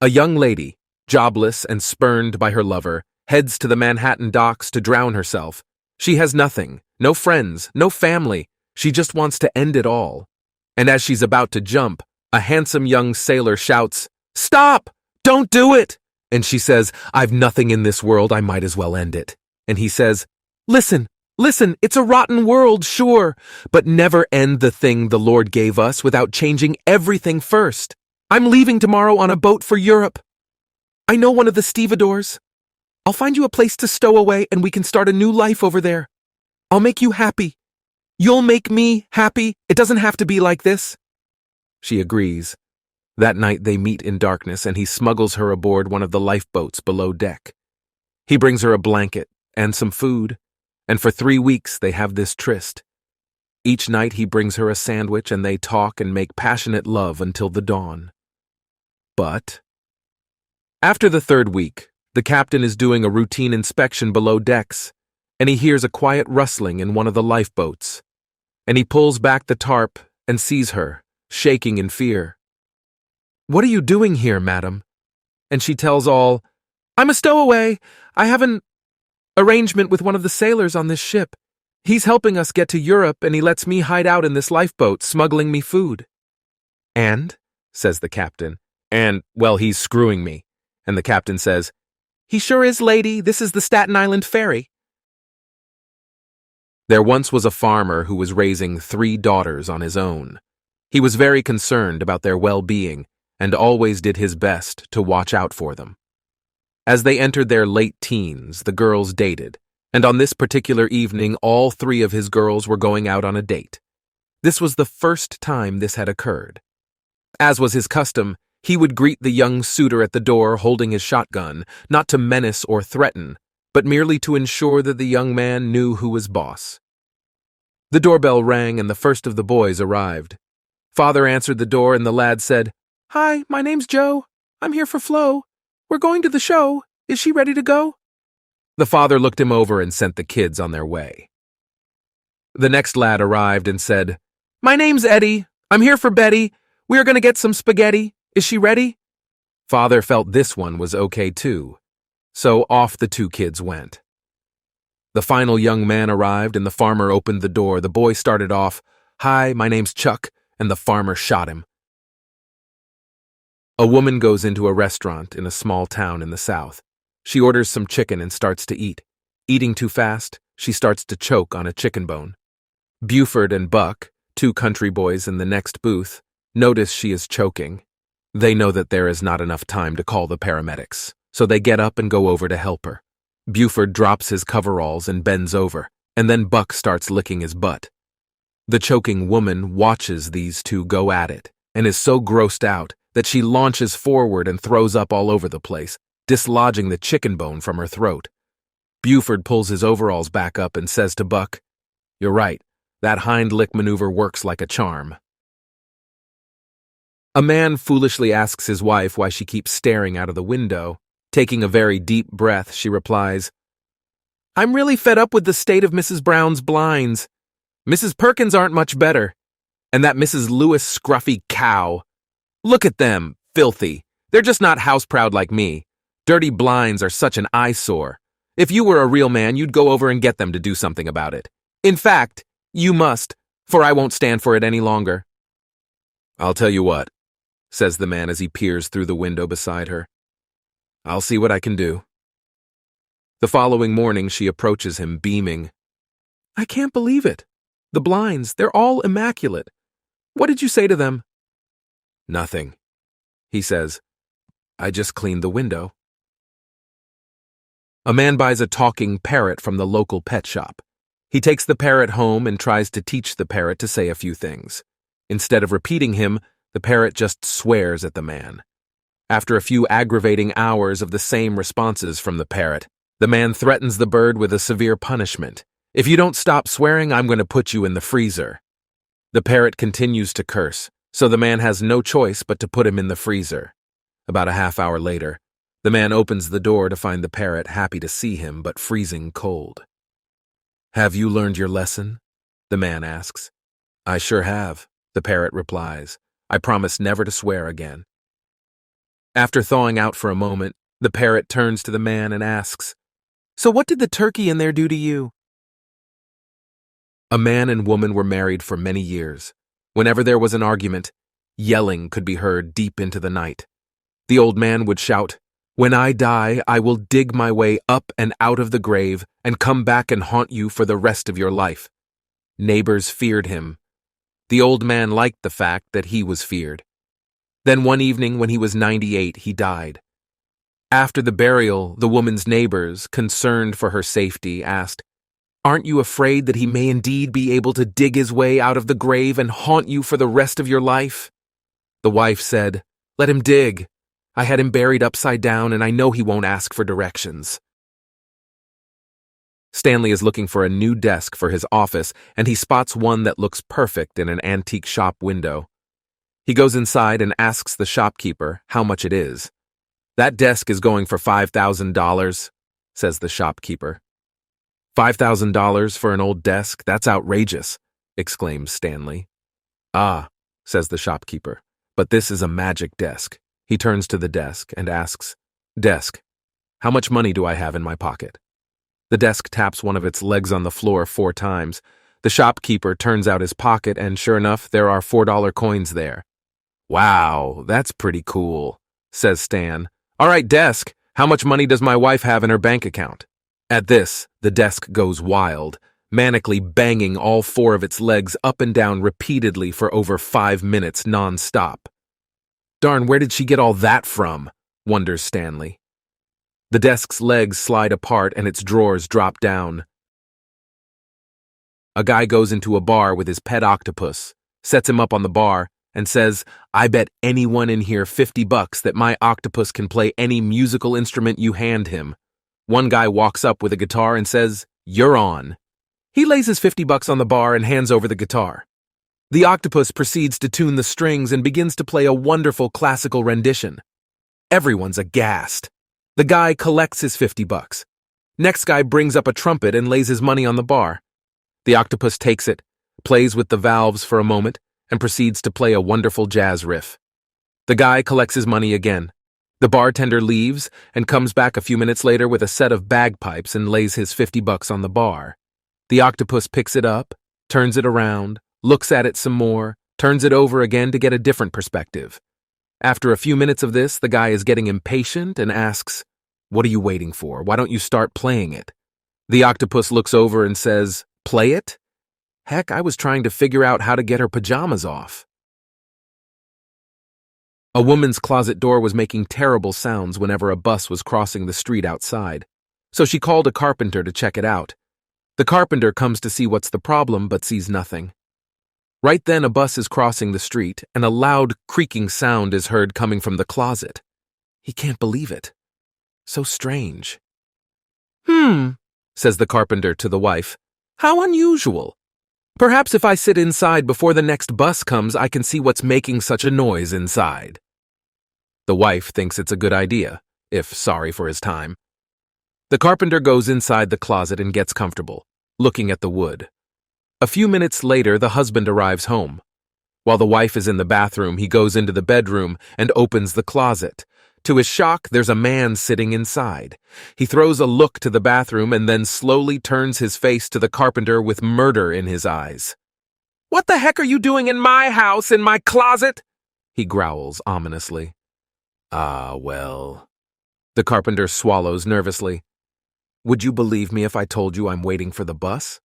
A young lady, jobless and spurned by her lover, heads to the Manhattan docks to drown herself. She has nothing, no friends, no family. She just wants to end it all. And as she's about to jump, a handsome young sailor shouts, "Stop! Don't do it!" And she says, "I've nothing in this world, I might as well end it." And he says, Listen, it's a rotten world, sure, but never end the thing the Lord gave us without changing everything first. I'm leaving tomorrow on a boat for Europe. I know one of the stevedores. I'll find you a place to stow away and we can start a new life over there. I'll make you happy. You'll make me happy. It doesn't have to be like this." She agrees. That night they meet in darkness and he smuggles her aboard one of the lifeboats below deck. He brings her a blanket and some food, and for 3 weeks they have this tryst. Each night he brings her a sandwich and they talk and make passionate love until the dawn. But after the 3rd week, the captain is doing a routine inspection below decks, and he hears a quiet rustling in one of the lifeboats, and he pulls back the tarp and sees her, shaking in fear. "What are you doing here, madam?" And she tells all, "I'm a stowaway. I have an arrangement with one of the sailors on this ship. He's helping us get to Europe, and he lets me hide out in this lifeboat, smuggling me food." "And?" says the captain. Well, he's screwing me." And the captain says, "He sure is, lady. This is the Staten Island ferry." There once was a farmer who was raising 3 daughters on his own. He was very concerned about their well-being and always did his best to watch out for them. As they entered their late teens, the girls dated, and on this particular evening all 3 of his girls were going out on a date. This was the first time this had occurred. As was his custom, he would greet the young suitor at the door holding his shotgun, not to menace or threaten, but merely to ensure that the young man knew who was boss. The doorbell rang and the first of the boys arrived. Father answered the door and the lad said, "Hi, my name's Joe. I'm here for Flo. We're going to the show. Is she ready to go?" The father looked him over and sent the kids on their way. The next lad arrived and said, "My name's Eddie. I'm here for Betty. We are going to get some spaghetti. Is she ready?" Father felt this one was okay too, so off the 2 kids went. The final young man arrived and the farmer opened the door. The boy started off, "Hi, my name's Chuck," and the farmer shot him. A woman goes into a restaurant in a small town in the south. She orders some chicken and starts to eat. Eating too fast, she starts to choke on a chicken bone. Buford and Buck, 2 country boys in the next booth, notice she is choking. They know that there is not enough time to call the paramedics, so they get up and go over to help her. Buford drops his coveralls and bends over, and then Buck starts licking his butt. The choking woman watches these 2 go at it, and is so grossed out that she launches forward and throws up all over the place, dislodging the chicken bone from her throat. Buford pulls his overalls back up and says to Buck, "You're right, that hind lick maneuver works like a charm." A man foolishly asks his wife why she keeps staring out of the window. Taking a very deep breath, she replies, "I'm really fed up with the state of Mrs. Brown's blinds. Mrs. Perkins aren't much better. And that Mrs. Lewis scruffy cow. Look at them, filthy. They're just not house-proud like me. Dirty blinds are such an eyesore. If you were a real man, you'd go over and get them to do something about it. In fact, you must, for I won't stand for it any longer." "I'll tell you what," says the man as he peers through the window beside her. "I'll see what I can do." The following morning she approaches him, beaming. "I can't believe it. The blinds, they're all immaculate. What did you say to them?" "Nothing," he says. "I just cleaned the window." A man buys a talking parrot from the local pet shop. He takes the parrot home and tries to teach the parrot to say a few things. Instead of repeating him, the parrot just swears at the man. After a few aggravating hours of the same responses from the parrot, the man threatens the bird with a severe punishment. "If you don't stop swearing, I'm going to put you in the freezer." The parrot continues to curse, so the man has no choice but to put him in the freezer. About a half hour later, the man opens the door to find the parrot happy to see him but freezing cold. "Have you learned your lesson?" the man asks. "I sure have," the parrot replies. "I promise never to swear again." After thawing out for a moment, the parrot turns to the man and asks, "So what did the turkey in there do to you?" A man and woman were married for many years. Whenever there was an argument, yelling could be heard deep into the night. The old man would shout, "When I die, I will dig my way up and out of the grave and come back and haunt you for the rest of your life." Neighbors feared him. The old man liked the fact that he was feared. Then one evening when he was 98, he died. After the burial, the woman's neighbors, concerned for her safety, asked, "Aren't you afraid that he may indeed be able to dig his way out of the grave and haunt you for the rest of your life?" The wife said, "Let him dig. I had him buried upside down and I know he won't ask for directions." Stanley is looking for a new desk for his office, and he spots one that looks perfect in an antique shop window. He goes inside and asks the shopkeeper how much it is. "That desk is going for $5,000, says the shopkeeper. $5,000 for an old desk? That's outrageous, exclaims Stanley. "Ah," says the shopkeeper, "but this is a magic desk." He turns to the desk and asks, "Desk, how much money do I have in my pocket?" The desk taps one of its legs on the floor 4 times. The shopkeeper turns out his pocket, and sure enough, there are $4 coins there. "Wow, that's pretty cool," says Stan. "All right, desk, how much money does my wife have in her bank account?" At this, the desk goes wild, manically banging all 4 of its legs up and down repeatedly for over 5 minutes non-stop. "Darn, where did she get all that from?" wonders Stanley. The desk's legs slide apart and its drawers drop down. A guy goes into a bar with his pet octopus, sets him up on the bar, and says, "I bet anyone in here $50 that my octopus can play any musical instrument you hand him." One guy walks up with a guitar and says, "You're on." He lays his $50 on the bar and hands over the guitar. The octopus proceeds to tune the strings and begins to play a wonderful classical rendition. Everyone's aghast. The guy collects his $50. Next guy brings up a trumpet and lays his money on the bar. The octopus takes it, plays with the valves for a moment, and proceeds to play a wonderful jazz riff. The guy collects his money again. The bartender leaves and comes back a few minutes later with a set of bagpipes and lays his $50 on the bar. The octopus picks it up, turns it around, looks at it some more, turns it over again to get a different perspective. After a few minutes of this, the guy is getting impatient and asks, "What are you waiting for? Why don't you start playing it?" The octopus looks over and says, "Play it? Heck, I was trying to figure out how to get her pajamas off." A woman's closet door was making terrible sounds whenever a bus was crossing the street outside, so she called a carpenter to check it out. The carpenter comes to see what's the problem but sees nothing. Right then, a bus is crossing the street, and a loud creaking sound is heard coming from the closet. He can't believe it. So strange. Says the carpenter to the wife. "How unusual. Perhaps if I sit inside before the next bus comes, I can see what's making such a noise inside." The wife thinks it's a good idea, if sorry for his time. The carpenter goes inside the closet and gets comfortable, looking at the wood. A few minutes later, the husband arrives home. While the wife is in the bathroom, he goes into the bedroom and opens the closet. To his shock, there's a man sitting inside. He throws a look to the bathroom and then slowly turns his face to the carpenter with murder in his eyes. "What the heck are you doing in my house, in my closet?" he growls ominously. "Ah, well." The carpenter swallows nervously. "Would you believe me if I told you I'm waiting for the bus?"